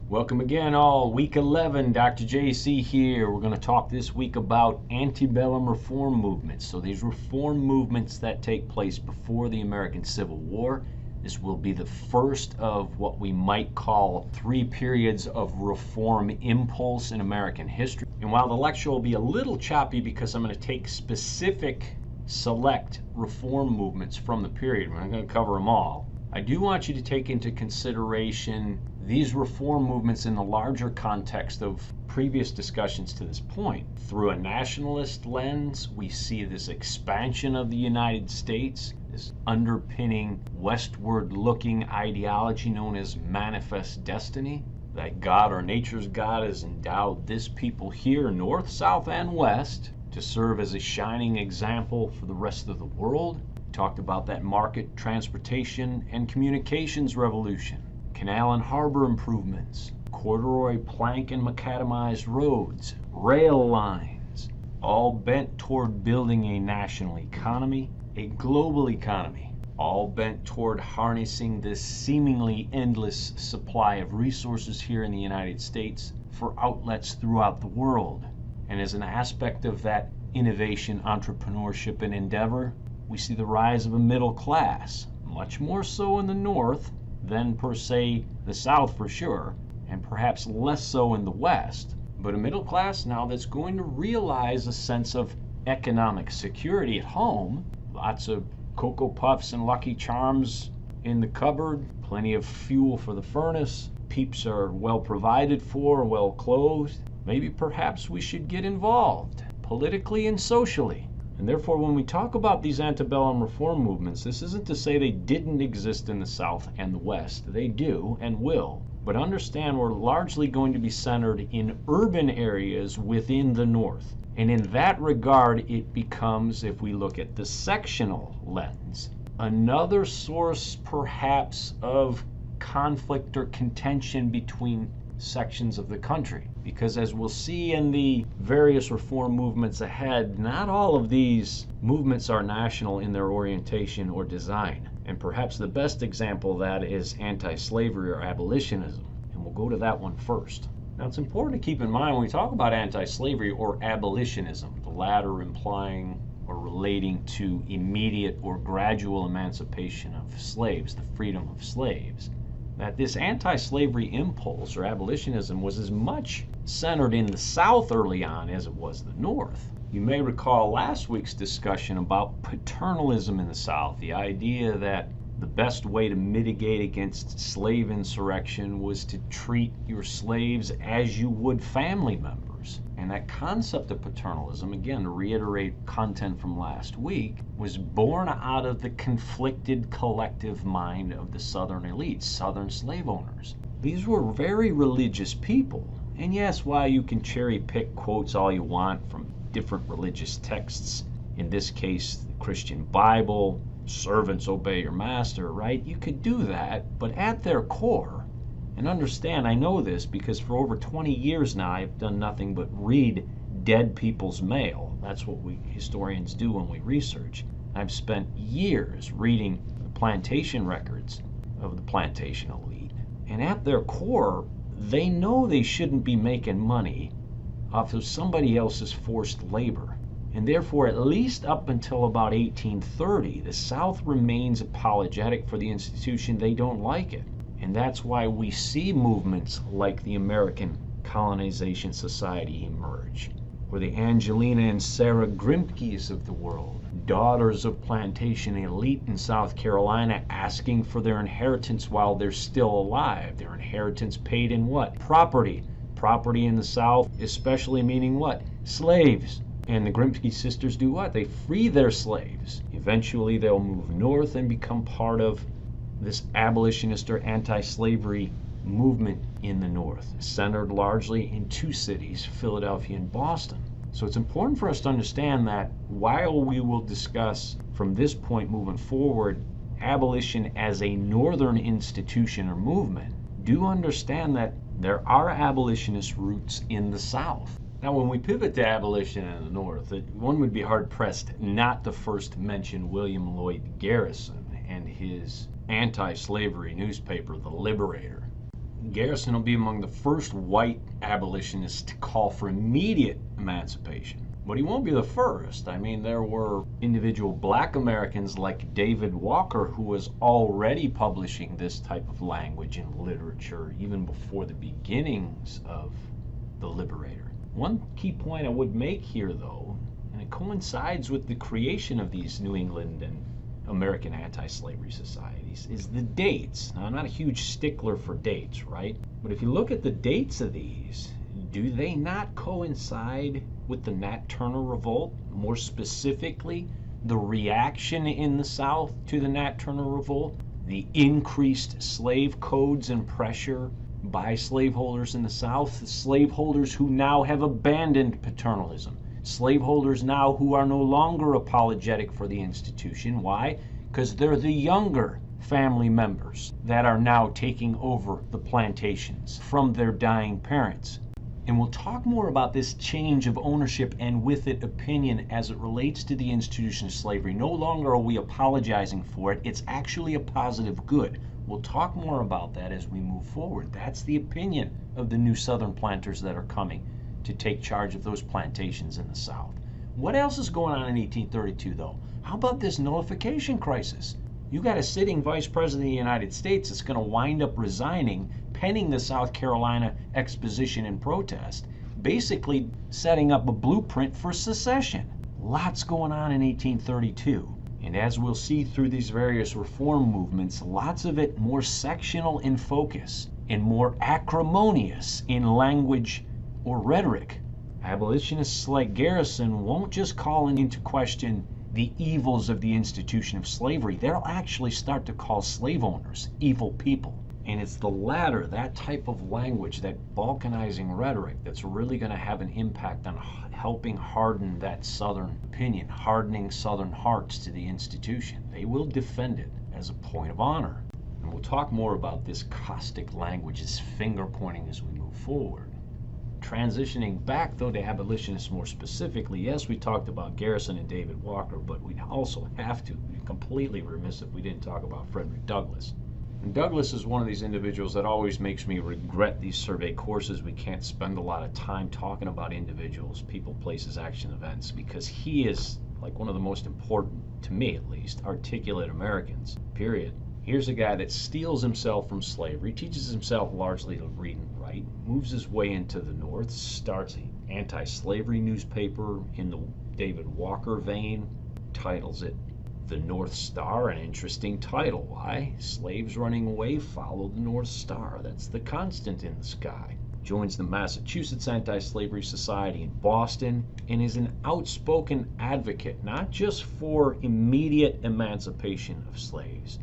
Welcome again, all. Week 11, Dr. JC here. We're going to talk this week about antebellum reform movements. So these reform movements that take place before the American Civil War. This will be the first of what we might call 3 periods of reform impulse in American history. And while the lecture will be a little choppy because I'm going to take specific select reform movements from the period, we're not going to cover them all. I do want you to take into consideration these reform movements in the larger context of previous discussions to this point. Through a nationalist lens, we see this expansion of the United States, this underpinning westward-looking ideology known as manifest destiny, that God or nature's God has endowed this people here, north, south, and west, to serve as a shining example for the rest of the world. We talked about that market, transportation, and communications revolution. Canal and harbor improvements, corduroy plank and macadamized roads, rail lines, all bent toward building a national economy, a global economy, all bent toward harnessing this seemingly endless supply of resources here in the United States for outlets throughout the world. And as an aspect of that innovation, entrepreneurship, and endeavor, we see the rise of a middle class, much more so in the North than per se the South for sure, and perhaps less so in the West, but a middle class now that's going to realize a sense of economic security at home. Lots of Cocoa Puffs and Lucky Charms in the cupboard, plenty of fuel for the furnace, peeps are well provided for, well clothed. Maybe perhaps we should get involved politically and socially. And therefore, when we talk about these antebellum reform movements, this isn't to say they didn't exist in the South and the West. They do and will. But understand we're largely going to be centered in urban areas within the North. And in that regard, it becomes, if we look at the sectional lens, another source perhaps of conflict or contention between sections of the country. Because as we'll see in the various reform movements ahead, not all of these movements are national in their orientation or design. And perhaps the best example of that is anti-slavery or abolitionism. And we'll go to that one first. Now it's important to keep in mind when we talk about anti-slavery or abolitionism, the latter implying or relating to immediate or gradual emancipation of slaves, the freedom of slaves, that this anti-slavery impulse or abolitionism was as much centered in the South early on as it was the North. You may recall last week's discussion about paternalism in the South, the idea that the best way to mitigate against slave insurrection was to treat your slaves as you would family members. And that concept of paternalism, again, to reiterate content from last week, was born out of the conflicted collective mind of the Southern elites, Southern slave owners. These were very religious people. And yes, while you can cherry pick quotes all you want from different religious texts, in this case, the Christian Bible, servants obey your master, right? You could do that, but at their core, and understand, I know this because for over 20 years now I've done nothing but read dead people's mail. That's what we historians do when we research. I've spent years reading the plantation records of the plantation elite. And at their core, they know they shouldn't be making money off of somebody else's forced labor. And therefore, at least up until about 1830, the South remains apologetic for the institution. They don't like it. And that's why we see movements like the American Colonization Society emerge, or the Angelina and Sarah Grimkes of the world, daughters of plantation elite in South Carolina asking for their inheritance while they're still alive. Their inheritance paid in what? Property. Property in the South, especially meaning what? Slaves. And the Grimke sisters do what? They free their slaves. Eventually they'll move north and become part of this abolitionist or anti-slavery movement in the North, centered largely in 2 cities, Philadelphia and Boston. So it's important for us to understand that while we will discuss from this point moving forward abolition as a northern institution or movement, do understand that there are abolitionist roots in the South. Now, when we pivot to abolition in the North, one would be hard-pressed not to first mention William Lloyd Garrison and his anti-slavery newspaper, The Liberator. Garrison will be among the first white abolitionists to call for immediate emancipation. But he won't be the first. I mean, there were individual black Americans like David Walker who was already publishing this type of language in literature even before the beginnings of The Liberator. One key point I would make here, though, and it coincides with the creation of these New England and American anti-slavery societies, is the dates. Now, I'm not a huge stickler for dates, right? But if you look at the dates of these, do they not coincide with the Nat Turner Revolt? More specifically, the reaction in the South to the Nat Turner Revolt, the increased slave codes and pressure by slaveholders in the South, the slaveholders who now have abandoned paternalism, slaveholders now who are no longer apologetic for the institution. Why? Because they're the younger family members that are now taking over the plantations from their dying parents. And we'll talk more about this change of ownership and with it opinion as it relates to the institution of slavery. No longer are we apologizing for it. It's actually a positive good. We'll talk more about that as we move forward. That's the opinion of the new Southern planters that are coming to take charge of those plantations in the South. What else is going on in 1832, though? How about this nullification crisis? You got a sitting vice president of the United States that's going to wind up resigning, penning the South Carolina Exposition in protest, basically setting up a blueprint for secession. Lots going on in 1832. And as we'll see through these various reform movements, lots of it more sectional in focus and more acrimonious in language or rhetoric. Abolitionists like Garrison won't just call into question the evils of the institution of slavery. They'll actually start to call slave owners evil people. And it's the latter, that type of language, that balkanizing rhetoric, that's really going to have an impact on helping harden that Southern opinion, hardening Southern hearts to the institution. They will defend it as a point of honor. And we'll talk more about this caustic language, this finger pointing as we move forward. Transitioning back, though, to abolitionists more specifically, yes, we talked about Garrison and David Walker, but we also have to be completely remiss if we didn't talk about Frederick Douglass. And Douglass is one of these individuals that always makes me regret these survey courses. We can't spend a lot of time talking about individuals, people, places, action, events, because he is like one of the most important, to me at least, articulate Americans, period. Here's a guy that steals himself from slavery, teaches himself largely to read and write, moves his way into the North, starts an anti-slavery newspaper in the David Walker vein, titles it The North Star, an interesting title. Why? Slaves running away follow the North Star. That's the constant in the sky. Joins the Massachusetts Anti-Slavery Society in Boston and is an outspoken advocate, not just for immediate emancipation of slaves,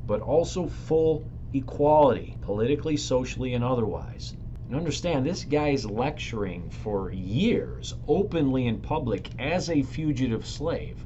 but also full equality, politically, socially, and otherwise. And understand, this guy is lecturing for years, openly in public, as a fugitive slave.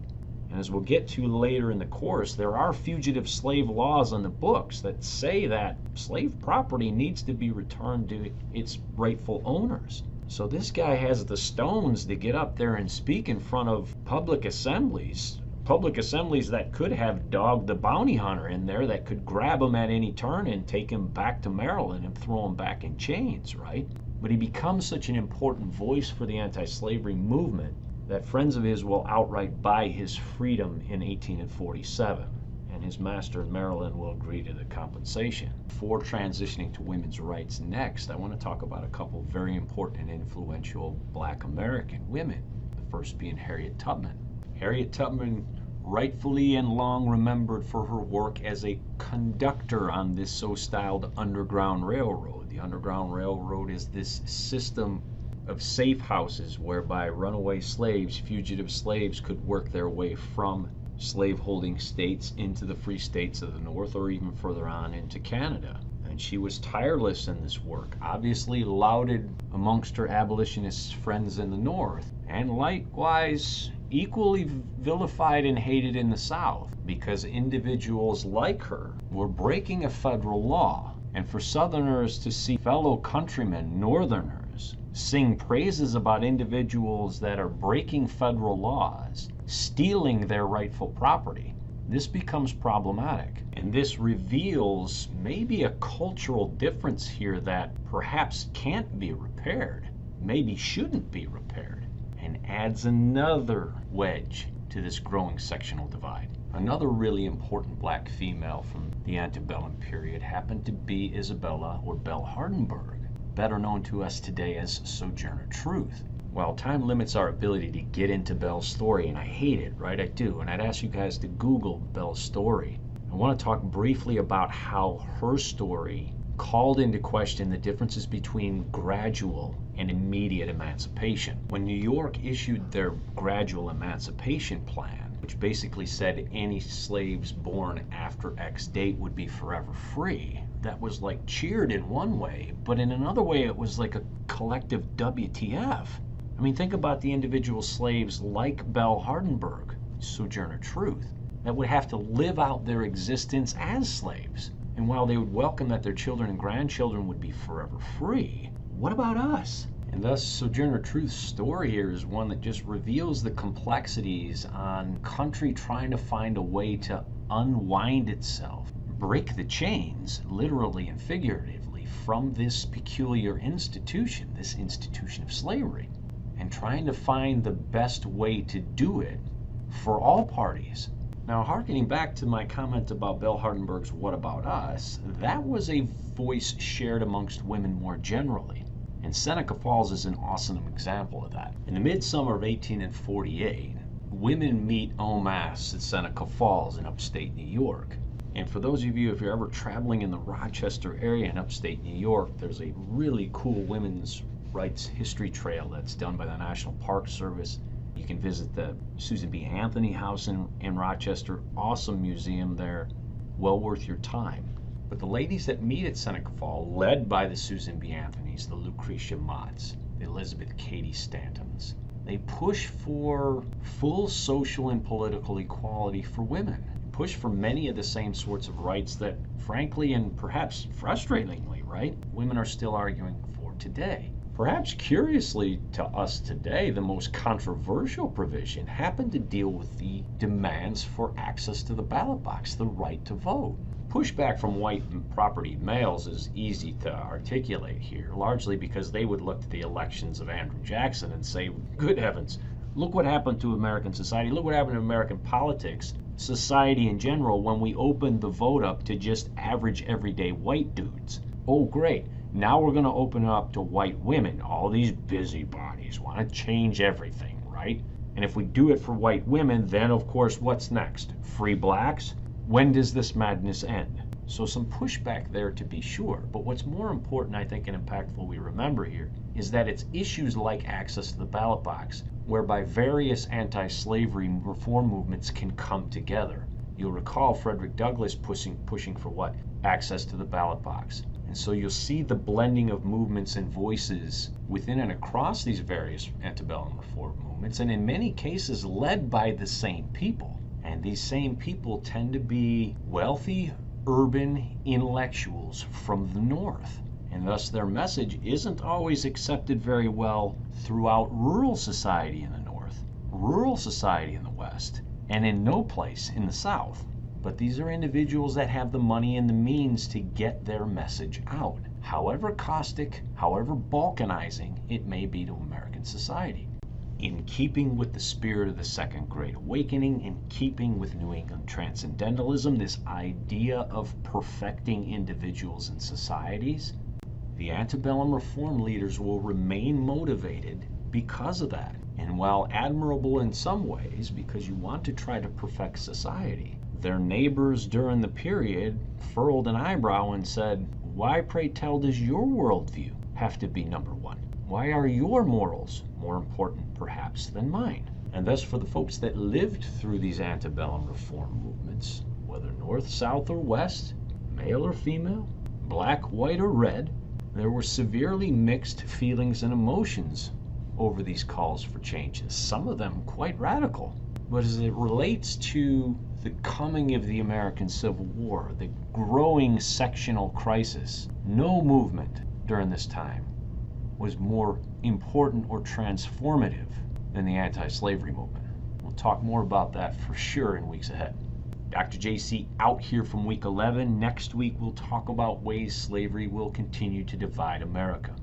And as we'll get to later in the course, there are fugitive slave laws on the books that say that slave property needs to be returned to its rightful owners. So this guy has the stones to get up there and speak in front of public assemblies that could have Dog the Bounty Hunter in there, that could grab him at any turn and take him back to Maryland and throw him back in chains, right? But he becomes such an important voice for the anti-slavery movement that friends of his will outright buy his freedom in 1847, and his master in Maryland will agree to the compensation. Before transitioning to women's rights next, I want to talk about a couple of very important and influential Black American women, the first being Harriet Tubman. Harriet Tubman, rightfully and long remembered for her work as a conductor on this so-styled Underground Railroad. The Underground Railroad is this system of safe houses whereby runaway slaves, fugitive slaves, could work their way from slaveholding states into the free states of the North, or even further on into Canada. And she was tireless in this work, obviously lauded amongst her abolitionist friends in the North, and likewise equally vilified and hated in the South, because individuals like her were breaking a federal law. And for Southerners to see fellow countrymen, Northerners, sing praises about individuals that are breaking federal laws, stealing their rightful property, this becomes problematic. And this reveals maybe a cultural difference here that perhaps can't be repaired, maybe shouldn't be repaired, and adds another wedge to this growing sectional divide. Another really important black female from the antebellum period happened to be Isabella or Belle Hardenberg, better known to us today as Sojourner Truth. Well, time limits our ability to get into Belle's story, and I hate it, right? I do. And I'd ask you guys to Google Belle's story. I want to talk briefly about how her story called into question the differences between gradual and immediate emancipation. When New York issued their gradual emancipation plan, which basically said any slaves born after X date would be forever free, that was like cheered in one way, but in another way it was like a collective WTF. I mean, think about the individual slaves like Belle Hardenberg, Sojourner Truth, that would have to live out their existence as slaves. And while they would welcome that their children and grandchildren would be forever free, what about us? And thus, Sojourner Truth's story here is one that just reveals the complexities on country trying to find a way to unwind itself, break the chains, literally and figuratively, from this peculiar institution, this institution of slavery, and trying to find the best way to do it for all parties. Now, hearkening back to my comment about Belle Hardenberg's What About Us, that was a voice shared amongst women more generally. And Seneca Falls is an awesome example of that. In the midsummer of 1848, women meet en masse at Seneca Falls in upstate New York. And for those of you, if you're ever traveling in the Rochester area in upstate New York, there's a really cool women's rights history trail that's done by the National Park Service. You can visit the Susan B. Anthony House in Rochester. Awesome museum there. Well worth your time. But the ladies that meet at Seneca Falls, led by the Susan B. Anthonys, the Lucretia Motts, the Elizabeth Cady Stantons, they push for full social and political equality for women. Push for many of the same sorts of rights that, frankly and perhaps frustratingly, right, women are still arguing for today. Perhaps curiously to us today, the most controversial provision happened to deal with the demands for access to the ballot box, the right to vote. Pushback from white property males is easy to articulate here, largely because they would look to the elections of Andrew Jackson and say, good heavens, look what happened to American society, look what happened to American politics, society in general, when we opened the vote up to just average everyday white dudes. Oh great. Now we're going to open it up to white women. All these busybodies want to change everything, right? And if we do it for white women, then of course, what's next? Free blacks? When does this madness end? So some pushback there to be sure. But what's more important, I think, and impactful we remember here is that it's issues like access to the ballot box whereby various anti-slavery reform movements can come together. You'll recall Frederick Douglass pushing for what? Access to the ballot box. And so you'll see the blending of movements and voices within and across these various antebellum reform movements, and in many cases led by the same people. And these same people tend to be wealthy, urban intellectuals from the North. And thus their message isn't always accepted very well throughout rural society in the North, rural society in the West, and in no place in the South. But these are individuals that have the money and the means to get their message out, however caustic, however balkanizing it may be to American society. In keeping with the spirit of the Second Great Awakening, in keeping with New England Transcendentalism, this idea of perfecting individuals and societies, the antebellum reform leaders will remain motivated because of that. And while admirable in some ways, because you want to try to perfect society, their neighbors during the period furrowed an eyebrow and said, why, pray tell, does your worldview have to be number one? Why are your morals more important, perhaps, than mine? And thus, for the folks that lived through these antebellum reform movements, whether north, south, or west, male or female, black, white, or red, there were severely mixed feelings and emotions over these calls for changes, some of them quite radical. But as it relates to the coming of the American Civil War, the growing sectional crisis, no movement during this time was more important or transformative than the anti-slavery movement. We'll talk more about that for sure in weeks ahead. Dr. JC out here from week 11. Next week, we'll talk about ways slavery will continue to divide America.